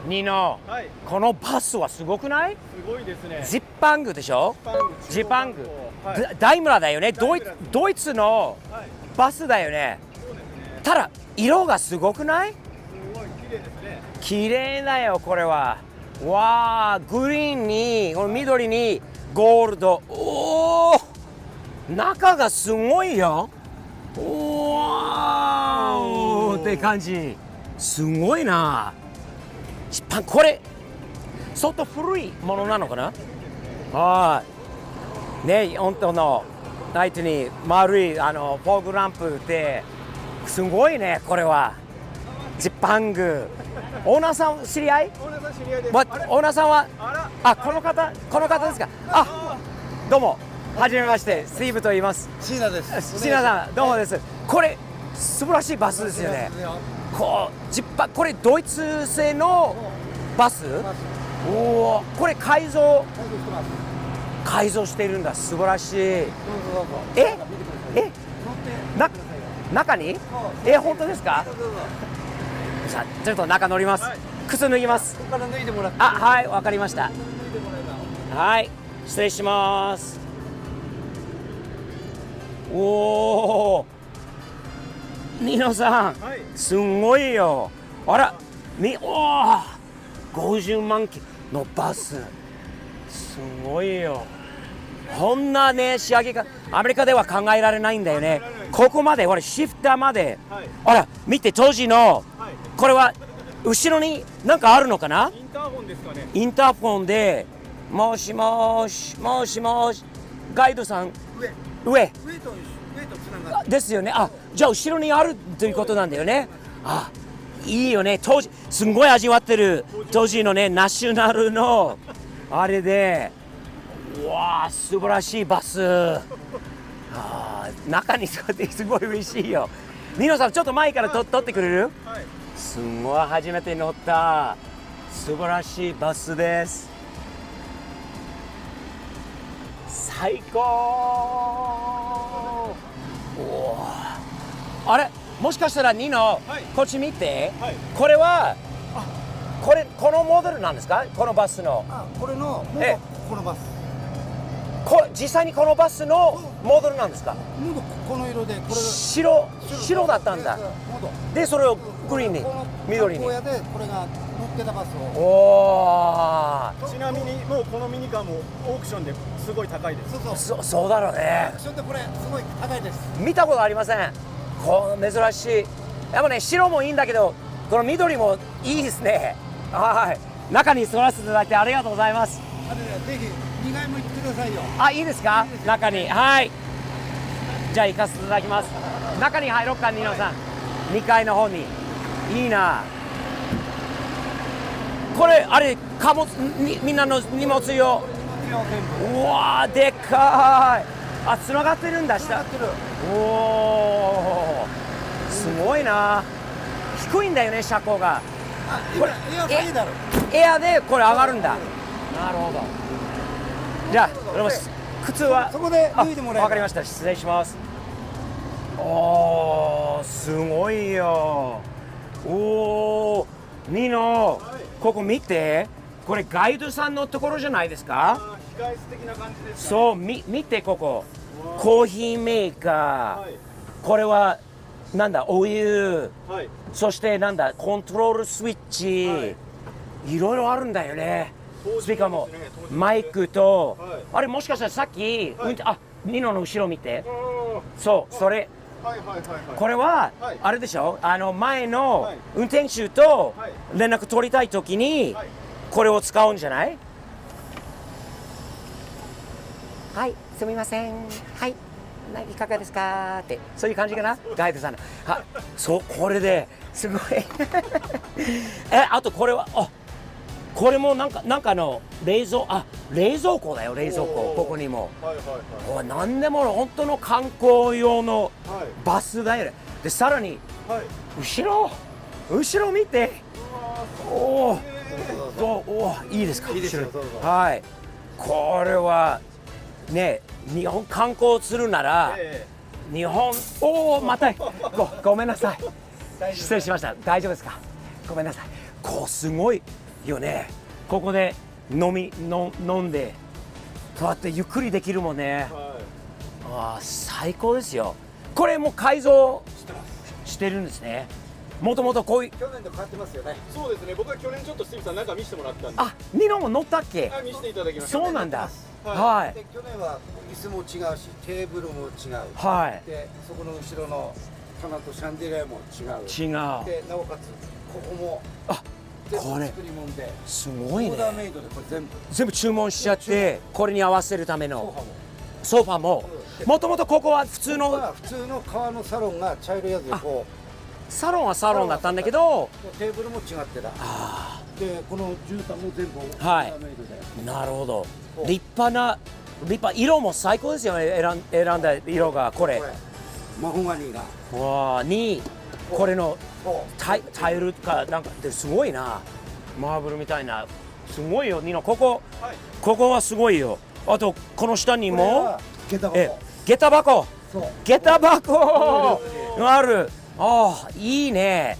ニノ、はい、このバスはすごくない？すごいですね。ジッパングでしょ？ジッパング、はい、ダイムラーだよね。ダイムラードイツのはい、バスだよね。そうですね。ただ色がすごくない？すごい綺麗ですね。綺麗だよこれは。わあ、グリーンにこの緑にゴールド。おお、中がすごいよ。おーって感じ。すごいな。これ相当古いものなのかな。はい。ね、本当のライトに丸いフォーグランプってすごいねこれは。ジパング。オーナーさん知り合い？オーナーさん知り合いです。オーナーさんはこの方ですか。どうもはじめまして、スティーブと言います。椎名です。椎名さんどうもです。これ素晴らしいバスですよね。これドイツ製のバス？おお、これ改造しているんだ。素晴らしい。中に？本当ですか？さあちょっと中乗ります。靴脱ぎます。ここから脱いでもらって。はい、わかりました。はい、失礼します。おお、ニノさん、はい、すごいよ。あら、50万キロのバス、すごいよ。こんなね仕上げがアメリカでは考えられないんだよね。ここまで、シフターまで、はい、あら見て、当時の、はい、これは後ろに何かあるのかな？インターホンですかね。インターフォンでもしもしもしもし、ガイドさん上上とつながって。ですよね。じゃあ後ろにあるということなんだよね。いいよね。当時すんごい味わってる。当時のねナショナルのあれで、うわあ素晴らしいバス。中に座ってすごい嬉しいよ。ニノさんちょっと前から撮ってくれる？はい、すごい初めて乗った素晴らしいバスです。最高。あれ、もしかしたらニノ、はい、こっち見て、はい、これはこのモデルなんですか？このバスの。これのこのバス。実際にこのバスのモデルなんですか？この色でこれが白だったんだ。でそれをグリーンに緑に。こでこれが乗ってたバスを。おお。ちなみにもうこのミニカーもオークションですごい高いです。そうだろうね。それでこれすごい高いです。見たことありません。珍しい。やっぱね白もいいんだけど、この緑もいいですね。はい。中に座らせていただいてありがとうございます。ぜひ2階も行ってくださいよ。いいですか？中に。はい。じゃあ行かせていただきます。中に入ろうか、ニノさん。2階の方に。いいな。これあれ貨物みんなの荷物よ。うわーでかい。繋がってるんだ。下。おお。すごいな。低いんだよね車高が。これエアでこれ上がるんだ。なるほど。じゃあ靴はそこで脱いでもらえば。わかりました。失礼します。おーすごいよ。おーニノ、ここ見て。これガイドさんのところじゃないですか？控室的な感じですか？そう、見てここ。コーヒーメーカー、これはなんだ、お湯、そしてなんだ、コントロールスイッチ、いろいろあるんだよね。スピーカーもマイクと、あれもしかしたらさっき、ニノの後ろ見て。そう、それ。これはあれでしょ、前の運転手と連絡取りたいときにこれを使うんじゃない？はい、すみません。はい、いかがですかって、そういう感じかな、ガイドさんの。そう、これですごい。あとこれは、これもなんかの冷蔵庫だよ、冷蔵庫。ここにも。何でも本当の観光用のバスだよね。で、さらに、後ろ見て。いいですか？いいですよ、どうぞ。はい。これはね、日本観光するなら、日本、またごめんなさい。失礼しました。大丈夫ですか？ごめんなさい。すごいよね。ここで飲んでこうやってゆっくりできるもんね。ああ最高ですよ。これも改造してるんですね。もともとこういう去年と変わってますよね。そうですね。僕は去年ちょっとスティーブさん中見せてもらったんで。あニノも乗ったっけ？見せていただきました。そうなんだ。はいはいで去年は椅子も違うし、テーブルも違う。はいでそこの後ろの棚とシャンデリアも違う。違う。でなおかつここもあ全これ部作り物で、すごいオーダーね。メイドでこれ全部。全部注文しちゃってこれに合わせるためのソファも。ソファももともとここは普通ここはの普通の革のサロンが茶色いやつでこサロンはサロンだったんだけど、うテーブルも違ってた。あでこの絨毯も全部オーはいダーメイドで。あなるほど。立派色も最高ですよね。選んだ色がこれこれマホガニがわあにこれのこタイルかなんかですごいな。マーブルみたいなすごいよニノ。ここはすごいよ。あとこの下にこれもは下駄え箱。下駄箱そう。下駄箱ある。ああいいね。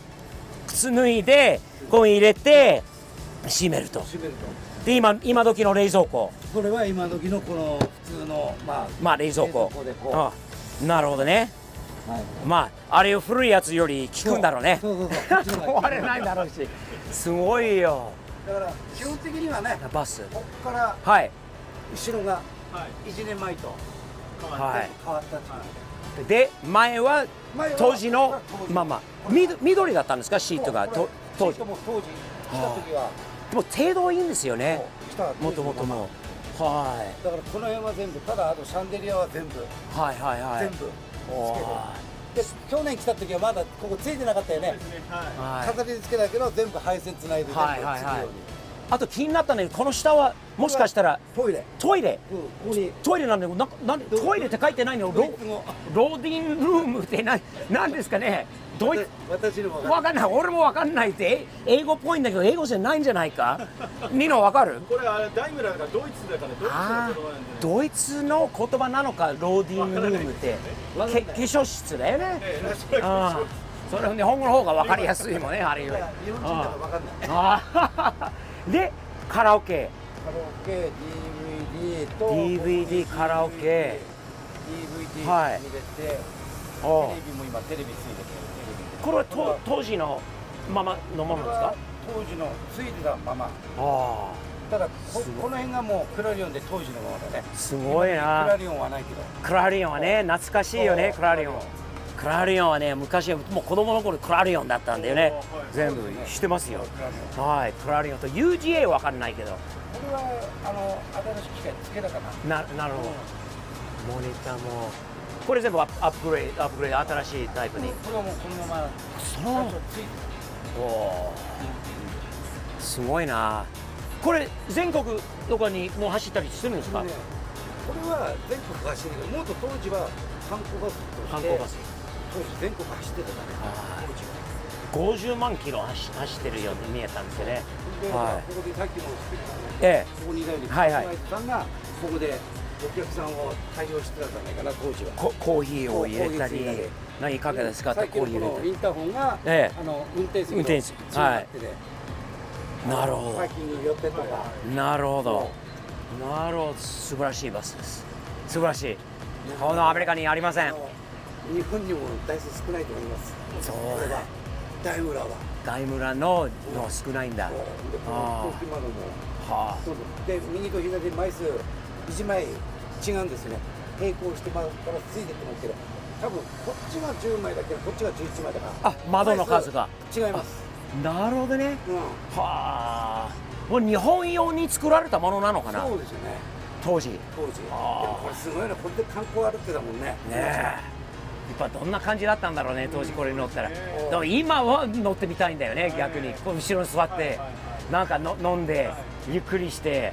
靴脱いでここに入れて閉めると。閉めると。で今時の冷蔵庫。これは今時のこの普通のまあ冷蔵庫。でこう。あなるほどね。はい。まああれを古いやつより効くんだろうね。そうそうそう。こっちの方が壊れないだろうし。すごいよ。だから基本的にはね、バス。ここからはい後ろがはい1年前とはい。変わったっていう。で前は前は当時の当時まあまあ緑だったんですかシートがこれ当時。シートも当時来た時はでも程度いいんですよね。来たもともとも。はだからこの辺は全部、ただあとシャンデリアは全部いはいはいはい。全部つおけて。ーで去年来た時はまだここついてなかったよね。はい。飾り付けだけど全部配線つないで全部はいはいはいつくように。あと気になったのにこの下はもしかしたらトイレ。トイレ。ここにトイレなんでなんでトイレって書いてないの？ドイツ語。ローディングルームってなんですかね。ドイツ私にもわかんない。俺もわかんないって英語っぽいんだけど英語じゃないんじゃないか。ニノわかる？これあれダイムラーがドイツだからあドイツの言葉なんで。ドイツの言葉なのかローディングルームってわかんない化粧室だよね。それああそれ日本語の方がわかりやすいもんねあれより。日本人だから分かんない。ああでカラオケカラオケ、DVD と DVD カラオケ DVD はい入れて、おうテレビも今テレビついてて、これは当時のままのものですか？当時のついてたまま。あただこの辺がもうクラリオンで当時のままだね。あすごいクラな。リオンはないけど。クラリオンはね懐かしいよねそうクラリオン。クラリオンはね昔はもう子供の頃クラリオンだったんだよね。全部知ってますよ。クラリオン。はいクラリオンと UGA わかんないけどこれは新しい機械つけたかな。なるほど。モニターもこれ全部アップグレード新しいタイプに。これはもうこのままそう最初ついておーすごいな。これ全国とかにもう走ったりするんですか？た。ねこれは全国走ってるけど、もっと当時は観光バスとして観光バス。当時全国走ってたからね。当時は50万キロ走ってるように見えたんですよね。で、はここでさっきも言ってたね。ええここにいたように、はいはいさんがここでお客さんを対応してたんじゃないかな当時は。コーヒーを入れたりコーヒー入れたり何かけで使ったコーヒー入れたり。さっきのこのインターホンが、ええ運転席の運転席つながってて、なるほパーキング寄ってとか。どなるほどなるほど素晴らしいバスです。素晴らしい。このアメリカにありません。日本にも台数少ないと思います。そうこれは大村は。大村の少ないんだ。でこの時までもはそうで右と左で枚数1枚違うんですね。並行してからついてってますけど、多分こっちが10枚だけどこっちが11枚だから。あ窓の数が違います。なるほどね。うん。はあ。もう日本用に作られたものなのかなそうですよね。当時。ね当時。であーもこれすごいな、これで観光歩ってたもんね。え。やっぱどんな感じだったんだろうね当時これに乗ったら。でも今は乗ってみたいんだよね逆に。こう後ろに座ってなんか飲んでゆっくりして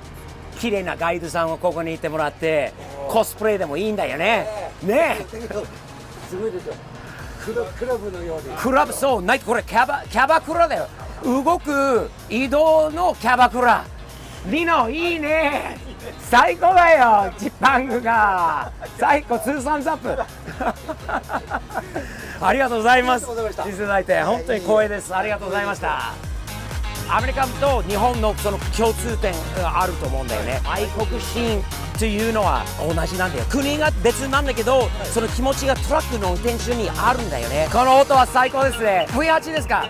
綺麗なガイドさんをここにいてもらってコスプレでもいいんだよね。ねえ。すごいでしょ。クラブのように。クラブそうないこれキャバクラだよ。動く移動のキャバクラ。リノいいね最高だよジパングが最高2サムズアップありがとうございます。ありがとうございました見せていただいて本当に光栄です。ありがとうございました。アメリカと日本のその共通点があると思うんだよね。愛国心というのは同じなんだよ。国が別なんだけど、その気持ちがトラックの運転手にあるんだよね。この音は最高ですね。V8 ですか？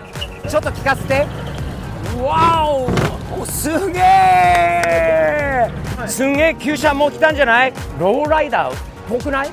ちょっと聞かせて。わお、すげえ、すげえ、旧車もう来たんじゃない？ローライダーっぽくない？